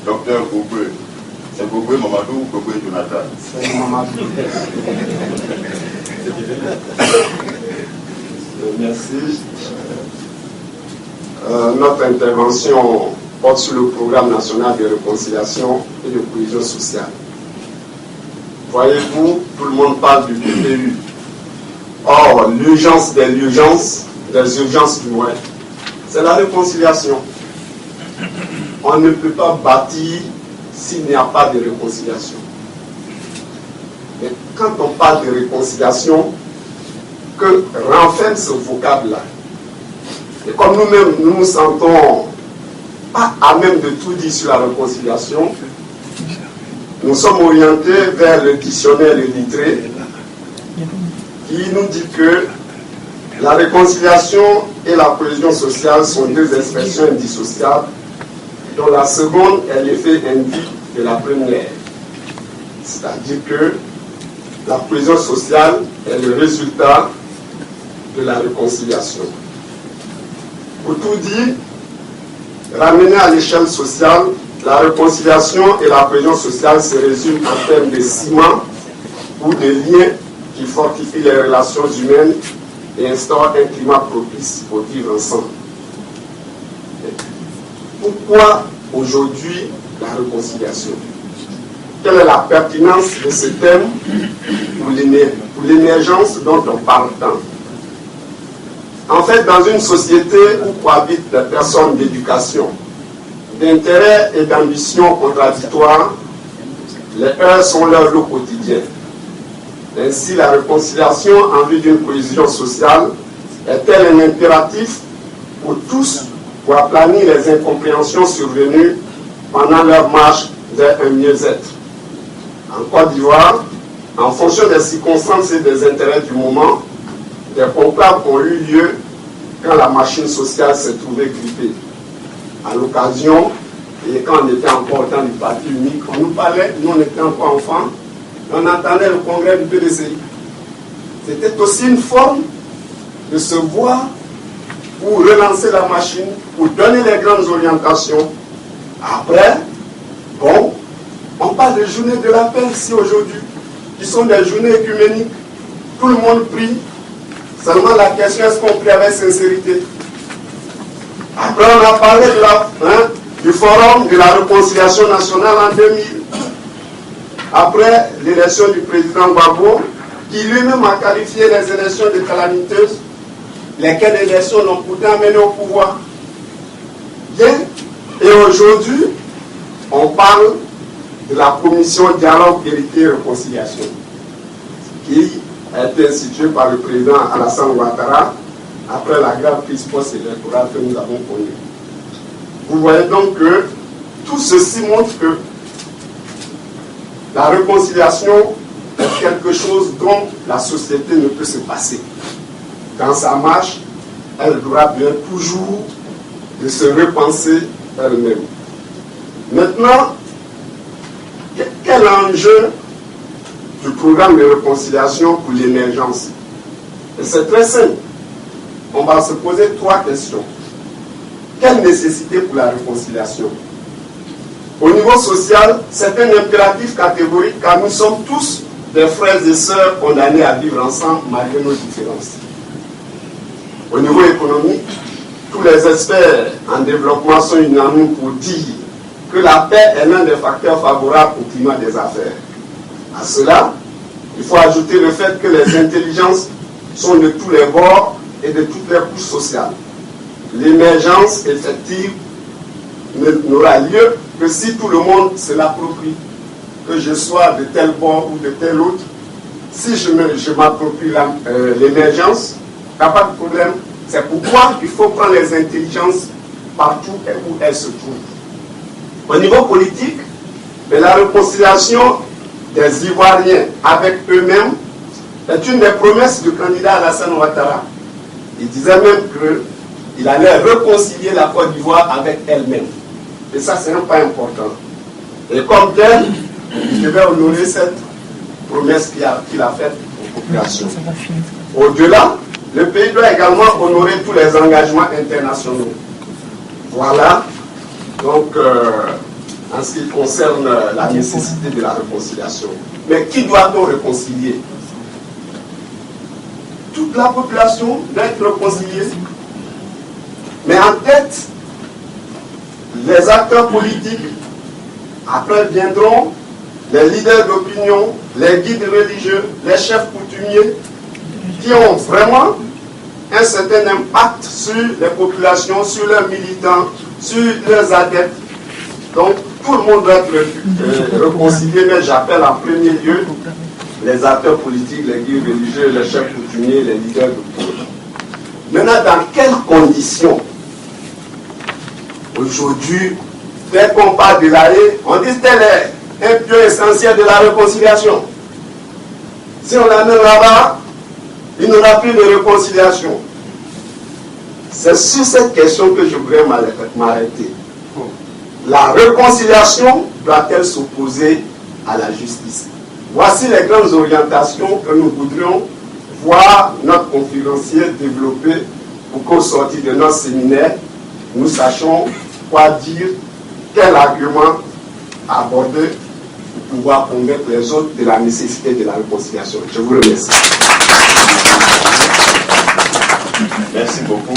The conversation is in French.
Docteur Goboué. C'est Goboué Mamadou ou Goboué Jonathan? C'est Mamadou. Merci. Notre intervention porte sur le programme national de réconciliation et de cohésion sociale. Voyez-vous, tout le monde parle du PPU. Or, l'urgence des urgences du moins, c'est la réconciliation. On ne peut pas bâtir s'il n'y a pas de réconciliation. Mais quand on parle de réconciliation, que renferme ce vocable-là? Et comme nous-mêmes, nous nous sentons pas à même de tout dire sur la réconciliation, nous sommes orientés vers le dictionnaire illettré qui nous dit que la réconciliation et la cohésion sociale sont deux expressions indissociables dont la seconde est l'effet induit de la première. C'est-à-dire que la cohésion sociale est le résultat de la réconciliation. Pour tout dire, ramener à l'échelle sociale, la réconciliation et la cohésion sociale se résument en termes de ciment ou de liens qui fortifient les relations humaines et instaurent un climat propice pour vivre ensemble. Pourquoi aujourd'hui la réconciliation? Quelle est la pertinence de ce thème pour l'émergence dont on parle tant? En fait, dans une société où cohabitent des personnes d'éducation, d'intérêts et d'ambitions contradictoires, les heurts sont leur lot quotidien. Ainsi, la réconciliation en vue d'une cohésion sociale est-elle un impératif pour tous pour aplanir les incompréhensions survenues pendant leur marche vers un mieux-être? En Côte d'Ivoire, en fonction des circonstances et des intérêts du moment, des conclaves ont eu lieu quand la machine sociale s'est trouvée grippée. À l'occasion, et quand on était encore au temps du parti unique, on nous parlait, nous on était encore enfants, on entendait le congrès du PDCI. C'était aussi une forme de se voir pour relancer la machine, pour donner les grandes orientations. Après, bon, on parle des journées de la paix ici aujourd'hui, qui sont des journées écuméniques. Tout le monde prie. Seulement la question, est-ce qu'on prie avec sincérité? Après, on a parlé de du forum de la réconciliation nationale en 2000. Après l'élection du président Gbagbo, qui lui-même a qualifié les élections de calamiteuses, lesquelles élections l'ont pourtant mené au pouvoir. Bien, et aujourd'hui, on parle de la commission dialogue, vérité et réconciliation, qui a été instituée par le président Alassane Ouattara après la grave crise post-électorale que nous avons connue. Vous voyez donc que tout ceci montre que la réconciliation est quelque chose dont la société ne peut se passer. Dans sa marche, elle doit bien toujours de se repenser elle-même. Maintenant, quel enjeu du programme de réconciliation pour l'émergence? Et c'est très simple. On va se poser trois questions. Quelle nécessité pour la réconciliation? Au niveau social, c'est un impératif catégorique car nous sommes tous des frères et sœurs condamnés à vivre ensemble malgré nos différences. Au niveau économique, tous les experts en développement sont unanimes pour dire que la paix est l'un des facteurs favorables au climat des affaires. À cela, il faut ajouter le fait que les intelligences sont de tous les bords et de toutes les couches sociales. L'émergence effective n'aura lieu que si tout le monde se l'approprie. Que je sois de tel bord ou de tel autre, si je m'approprie l'émergence, il n'y a pas de problème. C'est pourquoi il faut prendre les intelligences partout où elles se trouvent. Au niveau politique, la réconciliation des Ivoiriens avec eux-mêmes est une des promesses du candidat Alassane Ouattara. Il disait même qu'il allait réconcilier la Côte d'Ivoire avec elle-même. Et ça, c'est un pas important. Et comme tel, je vais honorer cette promesse qu'il a faite aux populations. Au-delà, le pays doit également honorer tous les engagements internationaux. Voilà. Donc, en en ce qui concerne la nécessité de la réconciliation. Mais qui doit-on réconcilier? Toute la population doit être réconciliée. Mais en tête, les acteurs politiques, après viendront les leaders d'opinion, les guides religieux, les chefs coutumiers, qui ont vraiment un certain impact sur les populations, sur leurs militants, sur leurs adeptes. Donc, tout le monde doit être réconcilié, mais j'appelle en premier lieu les acteurs politiques, les guides religieux, les chefs coutumiers, les leaders d'opinion. Maintenant, dans quelles conditions aujourd'hui, dès qu'on parle de la haie, on dit tel est un pieu essentiel de la réconciliation. Si on l'amène là-bas, il n'y aura plus de réconciliation. C'est sur cette question que je voudrais m'arrêter. La réconciliation doit-elle s'opposer à la justice? Voici les grandes orientations que nous voudrions voir notre conférencier développer pour qu'au sortir de notre séminaire, nous sachions quoi dire, quel argument aborder pour pouvoir convaincre les autres de la nécessité de la réconciliation. Je vous remercie. Merci beaucoup.